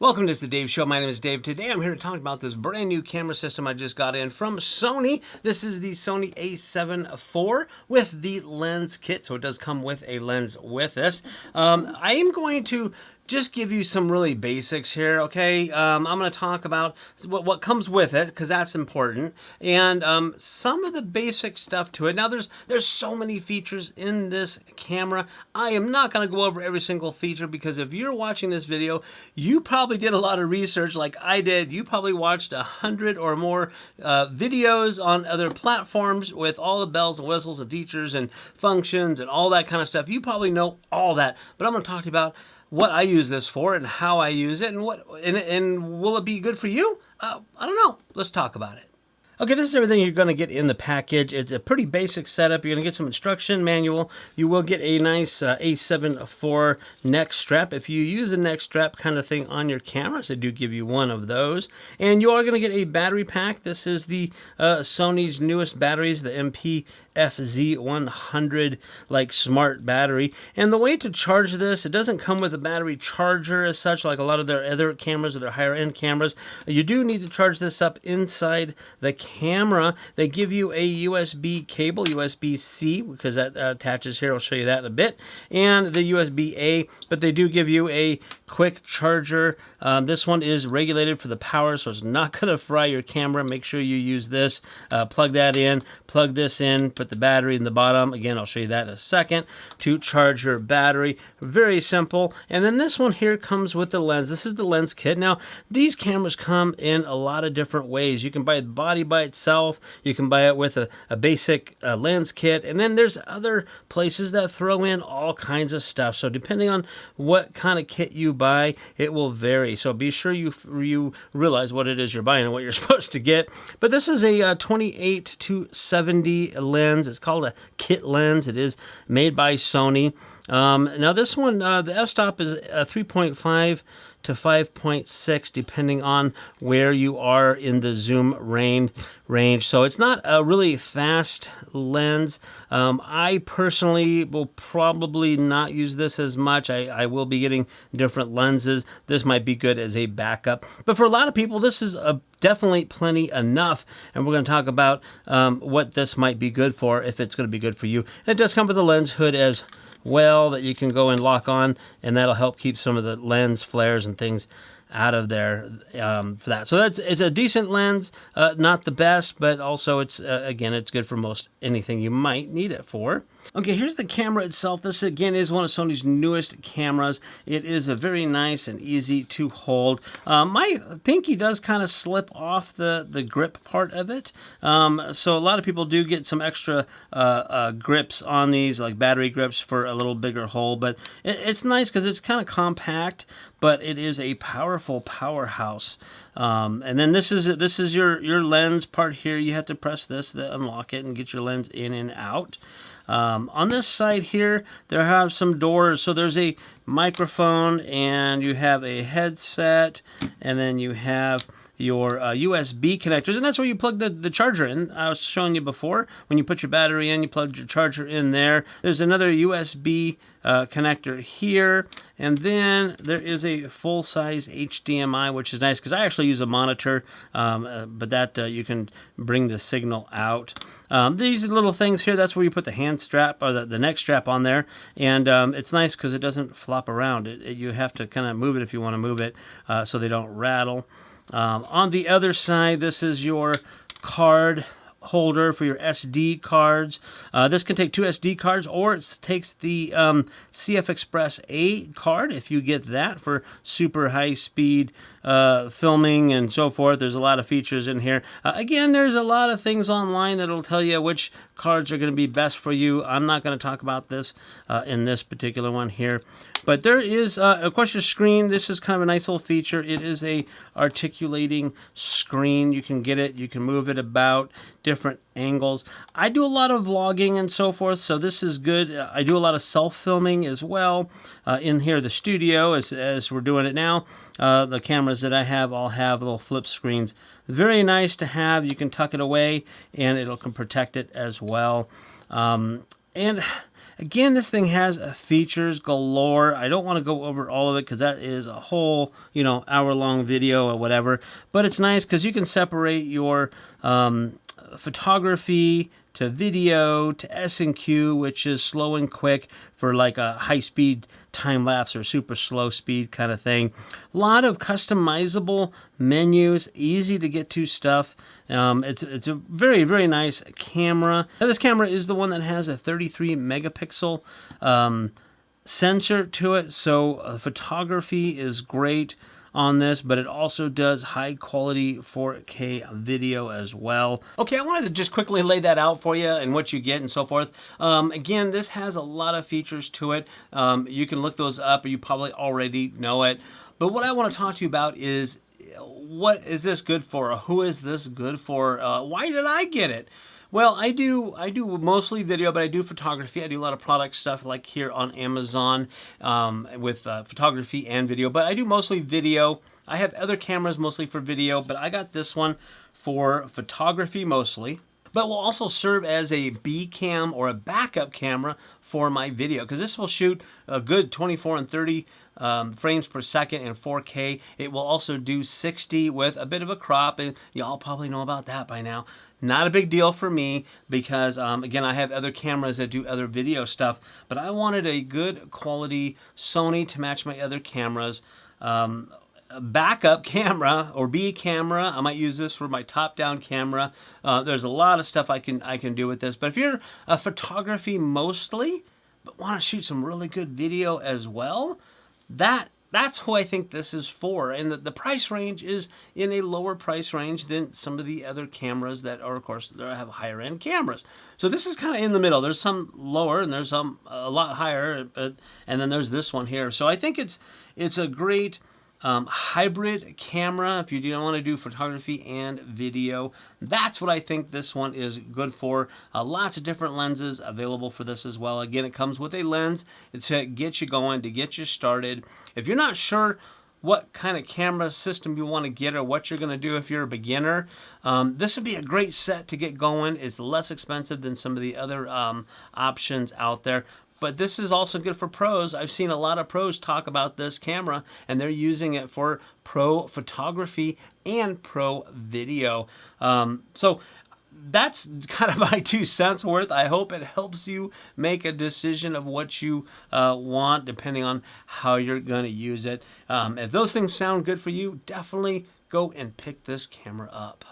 Welcome to the Dave Show. My name is Dave. Today I'm here to talk about this brand new camera system I just got in from Sony. This is the Sony a7 IV with the lens kit, so it does come with a lens with this. I am going to just give you some really basics here, okay? I'm going to talk about what comes with it, because that's important, and some of the basic stuff to it. Now, there's so many features in this camera. I am not going to go over every single feature, because if you're watching this video, you probably did a lot of research like I did. You probably watched 100 or more videos on other platforms with all the bells and whistles and features and functions and all that kind of stuff. You probably know all that, but I'm going to talk to you about what I use this for and how I use it, and will it be good for you? I don't know. Let's talk about it. Okay, this is everything you're going to get in the package. It's a pretty basic setup. You're going to get some instruction manual. You will get a nice a7 IV neck strap. If you use a neck strap kind of thing on your cameras, they do give you one of those. And you are going to get a battery pack. This is the Sony's newest batteries, the FZ100 like smart battery. And the way to charge this, it doesn't come with a battery charger as such like a lot of their other cameras or their higher end cameras. You do need to charge this up inside the camera. They give you a USB cable, USB-C, because that attaches here. I'll show you that in a bit, and the USB-A, but they do give you a quick charger. This one is regulated for the power, so it's not going to fry your camera. Make sure you use this. Plug that in, plug this in, put the battery in the bottom. Again, I'll show you that in a second to charge your battery. Very simple. And then this one here comes with the lens. This is the lens kit. Now, these cameras come in a lot of different ways. You can buy the body by itself. You can buy it with a basic lens kit. And then there's other places that throw in all kinds of stuff. So depending on what kind of kit you buy, it will vary. So be sure you realize what it is you're buying and what you're supposed to get. But this is a 28 to 70 lens. It's called a kit lens. It is made by Sony. Now this one, the f-stop is 3.5 to 5.6 depending on where you are in the zoom range. So it's not a really fast lens. I personally will probably not use this as much. I will be getting different lenses. This might be good as a backup. But for a lot of people, this is definitely plenty enough. And we're going to talk about what this might be good for, if it's going to be good for you. And it does come with a lens hood as well that you can go and lock on, and that'll help keep some of the lens flares and things out of there for that. So it's a decent lens, not the best, but also it's again, it's good for most anything you might need it for. Okay, here's the camera itself. This again is one of Sony's newest cameras. It is a very nice and easy to hold. My pinky does kind of slip off the grip part of it. So a lot of people do get some extra grips on these, like battery grips for a little bigger hole, but it's nice because it's kind of compact, but it is a powerful powerhouse. And then this is your lens part here. You have to press this to unlock it and get your lens in and out. On this side here, there have some doors. So there's a microphone, and you have a headset, and then you have your USB connectors, and that's where you plug the charger in. I was showing you before, when you put your battery in, you plug your charger in there. There's another USB connector here, and then there is a full-size HDMI, which is nice because I actually use a monitor, but that you can bring the signal out. These little things here, that's where you put the hand strap or the neck strap on there, and it's nice because it doesn't flop around. You have to kind of move it if you want to move it so they don't rattle. On the other side, this is your card holder for your SD cards. This can take 2 SD cards, or it takes the CF Express A card if you get that for super high speed filming and so forth. There's a lot of features in here. Again, there's a lot of things online that'll tell you which cards are going to be best for you. I'm not going to talk about this in this particular one here. But there is, of course, your screen. This is kind of a nice little feature. It is a articulating screen. You can get it. You can move it about different angles. I do a lot of vlogging and so forth, so this is good. I do a lot of self-filming as well in here, the studio, as we're doing it now. The cameras that I have all have little flip screens. Very nice to have. You can tuck it away, and it can protect it as well. And Again, this thing has features galore. I don't want to go over all of it because that is a whole, hour-long video or whatever. But it's nice because you can separate your photography to video to S&Q, which is slow and quick for like a high-speed time-lapse or super slow speed kind of thing. A lot of customizable menus, easy to get to stuff. It's a very, very nice camera. Now, this camera is the one that has a 33 megapixel sensor to it, so photography is great on this, but it also does high quality 4K video as well. Okay, I wanted to just quickly lay that out for you and what you get and so forth. Again, this has a lot of features to it. You can look those up, or you probably already know it. But what I want to talk to you about is, what is this good for? Who is this good for? Why did I get it? Well, I do mostly video, but I do photography. I do a lot of product stuff like here on Amazon with photography and video, but I do mostly video. I have other cameras mostly for video, but I got this one for photography mostly, but will also serve as a B cam or a backup camera for my video, because this will shoot a good 24 and 30 frames per second in 4K. It will also do 60 with a bit of a crop, and y'all probably know about that by now. Not a big deal for me because, again, I have other cameras that do other video stuff, but I wanted a good quality Sony to match my other cameras. A backup camera or B camera. I might use this for my top-down camera. There's a lot of stuff I can do with this. But if you're a photography mostly, but want to shoot some really good video as well, that's who I think this is for. And the price range is in a lower price range than some of the other cameras that are, of course, they have higher end cameras. So this is kind of in the middle. There's some lower and there's some a lot higher, and then there's this one here. So I think it's a great hybrid camera if you don't want to do photography and video. That's what I think this one is good for. Lots of different lenses available for this as well. Again, it comes with a lens to get you going, to get you started. If you're not sure what kind of camera system you want to get or what you're going to do if you're a beginner, this would be a great set to get going. It's less expensive than some of the other options out there. But this is also good for pros. I've seen a lot of pros talk about this camera, and they're using it for pro photography and pro video. So that's kind of my 2 cents worth. I hope it helps you make a decision of what you want, depending on how you're going to use it. If those things sound good for you, definitely go and pick this camera up.